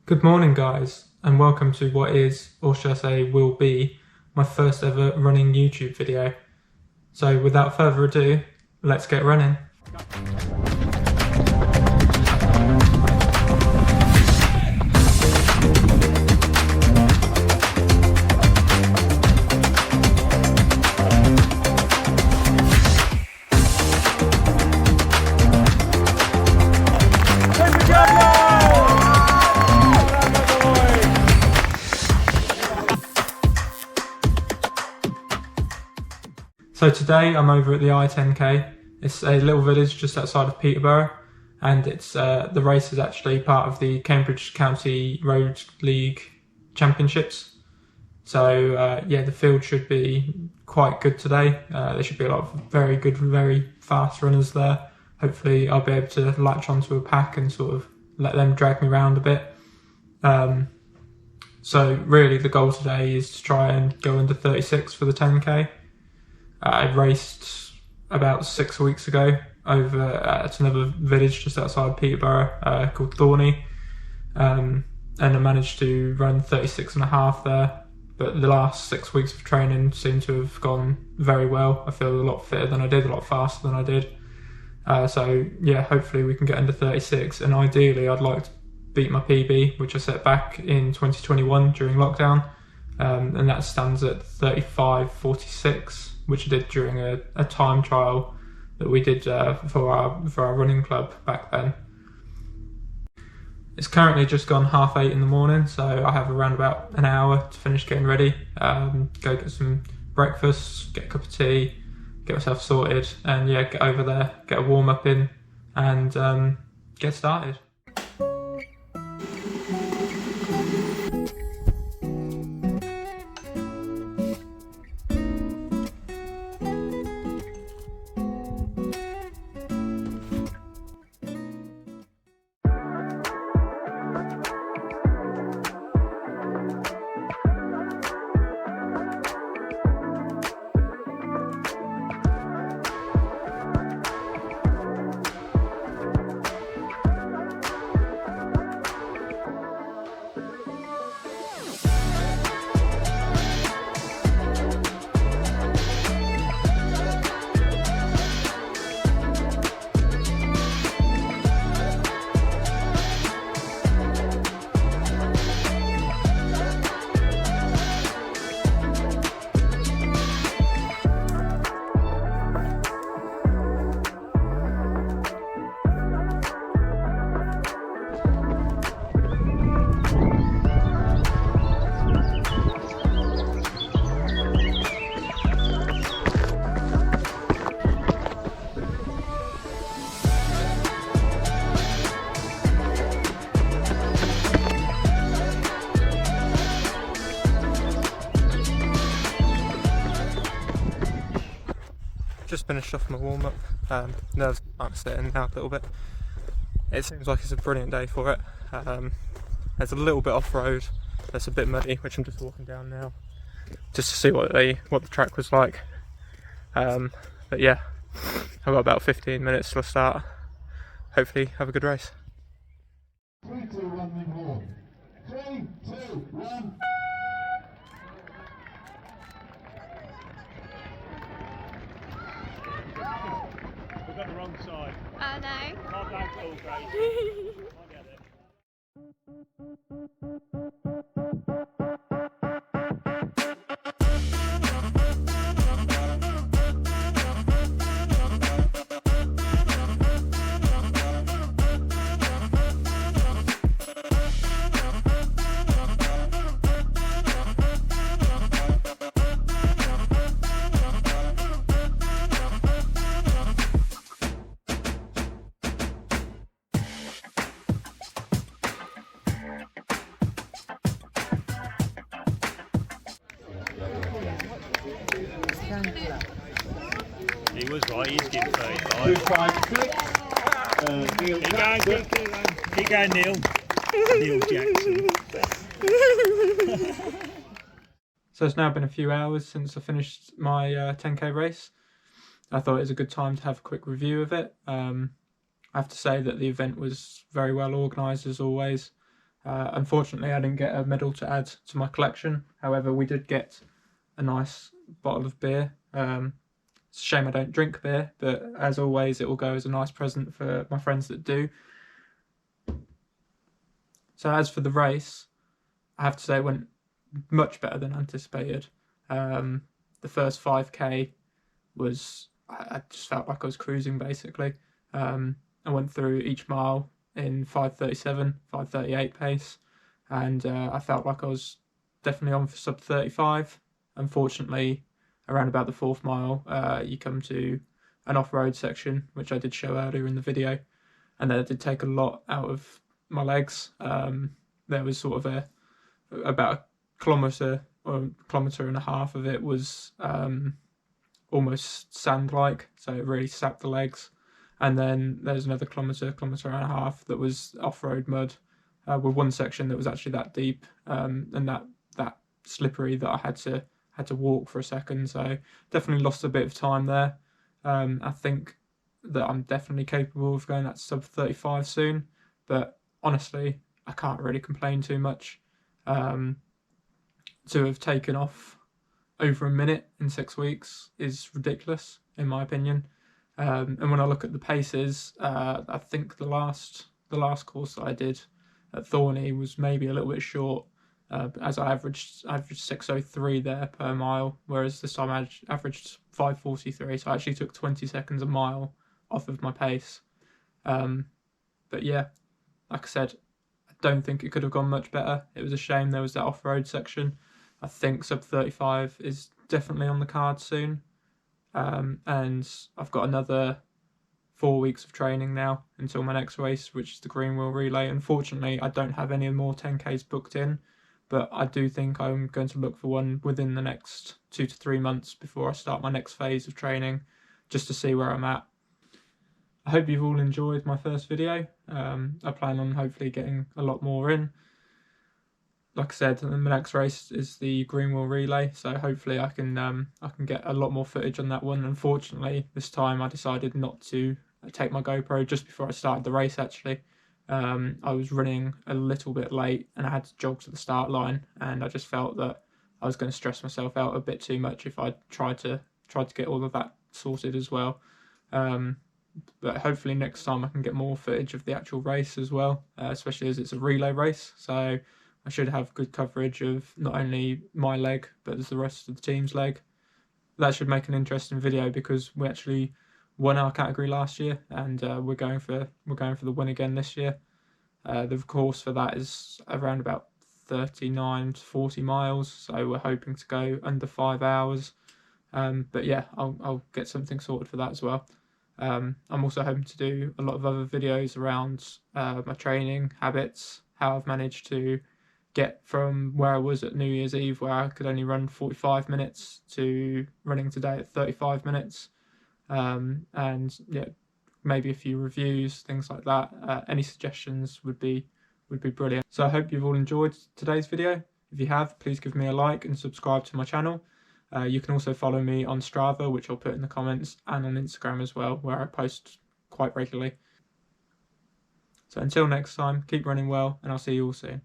Good morning, guys, and welcome to what is, or should I say will be, my first ever running YouTube video. So without further ado, let's get running. So today I'm over at the I10K. It's a little village just outside of Peterborough, and it's the race is actually part of the Cambridge County Road League Championships. So yeah, the field should be quite good today. There should be a lot of very good, very fast runners there. Hopefully I'll be able to latch onto a pack and sort of let them drag me around a bit. So really the goal today is to try and go under 36 for the 10K. I raced about 6 weeks ago over at another village just outside Peterborough called Thorney, and I managed to run 36.5 there. But the last 6 weeks of training seem to have gone very well. I feel a lot fitter than I did, a lot faster than I did. So yeah, hopefully we can get under 36, and ideally I'd like to beat my PB, which I set back in 2021 during lockdown, and that stands at 35:46. Which I did during a time trial that we did for our running club back then. It's currently just gone 8:30 in the morning, so I have around about an hour to finish getting ready, go get some breakfast, get a cup of tea, get myself sorted, and yeah, get over there, get a warm up in, and get started. Just finished off my warm-up. Nerves are setting now a little bit. It seems like it's a brilliant day for it. There's a little bit off-road, that's a bit muddy, which I'm just walking down now, just to see what the track was like. But yeah, I've got about 15 minutes till I start. Hopefully have a good race. 3, 2, 1, 3, 2, 1. We've got the wrong side. Oh no. My bag's all crazy. I'll get it. He was right, he's getting 35. Keep going, Neil. Neil Jackson. So it's now been a few hours since I finished my 10k race. I thought it was a good time to have a quick review of it. I have to say that the event was very well organised as always. Unfortunately, I didn't get a medal to add to my collection. However, we did get a nice bottle of beer. It's a shame I don't drink beer, but as always, it will go as a nice present for my friends that do. So as for the race, I have to say it went much better than anticipated. The first 5k was, I just felt like I was cruising basically. I went through each mile in 5:37, 5:38 pace, and I felt like I was definitely on for sub 35. Unfortunately, around about the 4th mile, you come to an off-road section, which I did show earlier in the video, and that did take a lot out of my legs. There was sort of about a kilometre or a kilometre and a half of it was almost sand-like, so it really sapped the legs. And then there's another kilometre and a half that was off-road mud, with one section that was actually that deep and that slippery that I had to walk for a second. So definitely lost a bit of time there. I think that I'm definitely capable of going that sub 35 soon, but honestly, I can't really complain too much. To have taken off over a minute in 6 weeks is ridiculous, in my opinion. And when I look at the paces, I think the last course that I did at Thorney was maybe a little bit short, as I averaged 6:03 there per mile, whereas this time I averaged 5:43, so I actually took 20 seconds a mile off of my pace. But yeah, like I said, I don't think it could have gone much better. It was a shame there was that off-road section. I think sub 35 is definitely on the card soon. And I've got another 4 weeks of training now until my next race, which is the Green Wheel Relay. Unfortunately, I don't have any more 10Ks booked in, but I do think I'm going to look for one within the next 2 to 3 months before I start my next phase of training, just to see where I'm at. I hope you've all enjoyed my first video. I plan on hopefully getting a lot more in. Like I said, my next race is the Green Wheel Relay, so hopefully I can get a lot more footage on that one. Unfortunately, this time I decided not to take my GoPro just before I started the race. Actually, I was running a little bit late and I had to jog to the start line, and I just felt that I was going to stress myself out a bit too much if I tried to get all of that sorted as well. But hopefully next time I can get more footage of the actual race as well, especially as it's a relay race. So I should have good coverage of not only my leg, but the rest of the team's leg. That should make an interesting video because we actually won our category last year, and we're going for the win again this year. The course for that is around about 39 to 40 miles, so we're hoping to go under 5 hours. But yeah, I'll get something sorted for that as well. I'm also hoping to do a lot of other videos around my training habits, how I've managed to get from where I was at New Year's Eve, where I could only run 45 minutes, to running today at 35 minutes. And yeah, maybe a few reviews, things like that. Any suggestions would be brilliant. So I hope you've all enjoyed today's video. If you have, please give me a like and subscribe to my channel. You can also follow me on Strava, which I'll put in the comments, and on Instagram as well, where I post quite regularly. So until next time, keep running well, and I'll see you all soon.